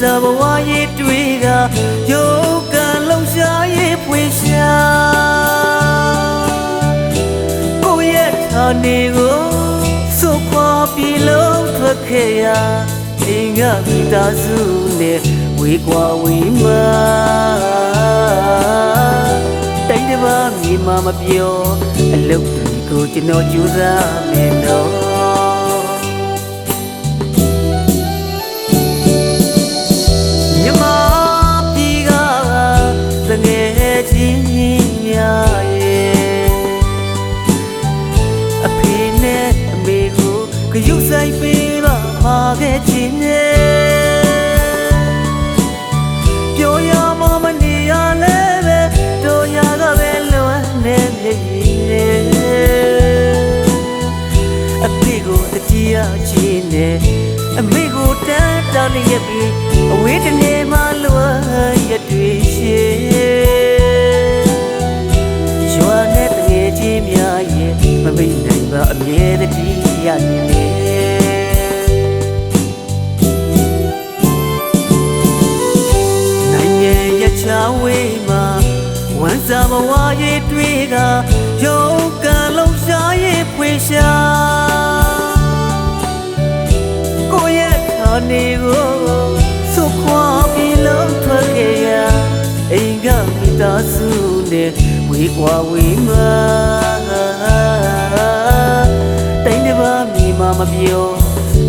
စားဘဝရဲ့တွေကရုပ်ကလှုပ်ရှားရဲ့ဖွင့်ရှာကိုယ့်ရဲ့ဌာနေကိုစွန့်ခွာပြီးလုံးထွက်ခဲ့ရအိမ်ကမိသားစုနဲ့ဝေးကွာဝေးမှာတိုင်းတစ်ပါးမြေမှာမပြောအလုပ်တွေကိုကျွန်တော်ကြိုးစားမယ်နော်မြမပြည်ကတငယ်ချင်းများရဲ့အဖေနဲ့အမေကိုဂရုစိုက်ပေးပါမှာခဲ့ခြင်းနဲ့ပြောရမမနေရလဲပဲတို့ရကပဲလွမ်းနေမြေကြီးအဖေကိုတတိယချင်းနဲ့အမေကိုတန်းတောင်းလျက်ပြီးအဝေးတနေမှလွမ်းရတွေ့ရှိရွာနဲ့တငယ်ချင်းများရဲ့မမိတ်နိုင်ပါအမြဲတည်းရနေလေနိုင်ငံရချဝေးမှာဝမ်းစာဘဝရဲ့တွေကရုပ်ကလုံးရှားရဲ့ဖွေရှာကိုယ့်ရဲ့ဌာနေကိုစွန့်ခွာပြီးလုံးထွက်ခဲ့ရအိမ်ကမိသားစုနဲ့ဝေးကွာဝေးမှာတိုင်းတစ်ပါးမြေမှာမပြော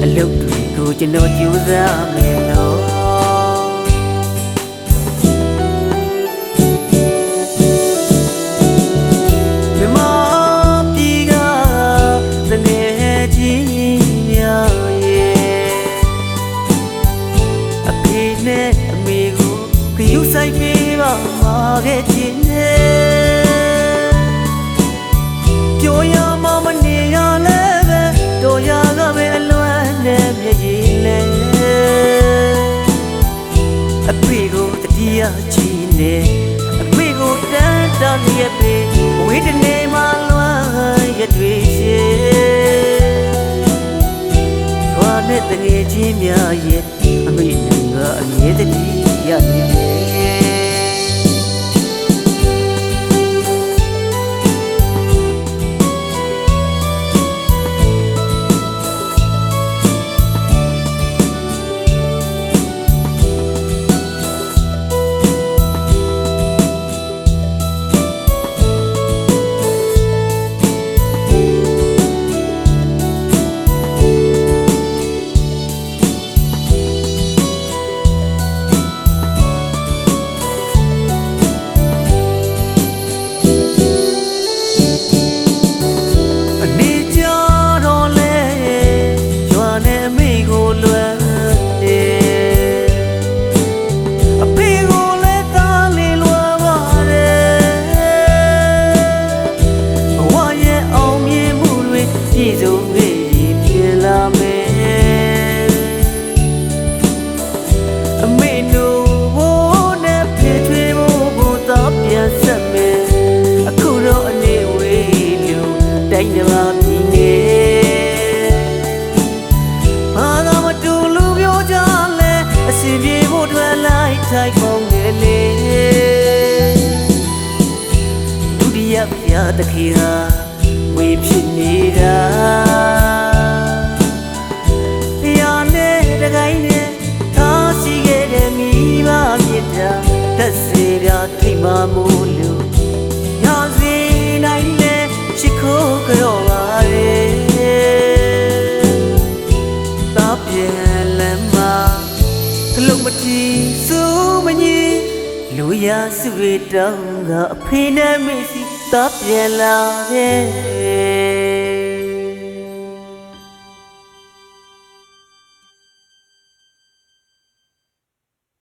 အလုပ်တွေကိုကျွန်တော်ကြိုးစားမယ်နော်မြမပြည်ကတငယ်ချင်းများရဲ့အဖေနဲ့အမေကိုဂရုစိုက်ပေးပါမှာခဲ့ခြင်းနဲ့ပြောရမမနေရလဲပဲတို့ရကပဲအလွမ်းနဲ့မြေကြီးလဲအဖေကိုတတိယချင်းနဲ့အဖေကိုတန်းတောင်းလျက်ပြီးဝေးတနေမှလွမ်းရတွေ့ရှိရွာနဲ့တငယ်ချင်းများရဲ့အမိနဲ့ကအမြဲတည်းရနေလေတိုင်းတစ်ပါးပြည်နေဘာသာမတူလူမျိုးကြလဲအစီပြေဖို့တွေ့လိုက်ထိုက်ပေါင်းငယ်လေဒုတိယဘုရားသခင်ဟာဝေဖြစ်နေတာတရားနဲ့တကိုင်းနဲ့ထားရှိခဲ့တဲ့မိဘမြတ်တာသက်စေပြထိမှမို့လို့ညာစီနိုင်လေချစ်ခိုးကြော်ပါလေတာပြန်လမ်းမှာကလုံးမတီစုမကြီးလူရစုရတောင်းကအဖေနဲ့မေစီတာပြန်လာရဲ့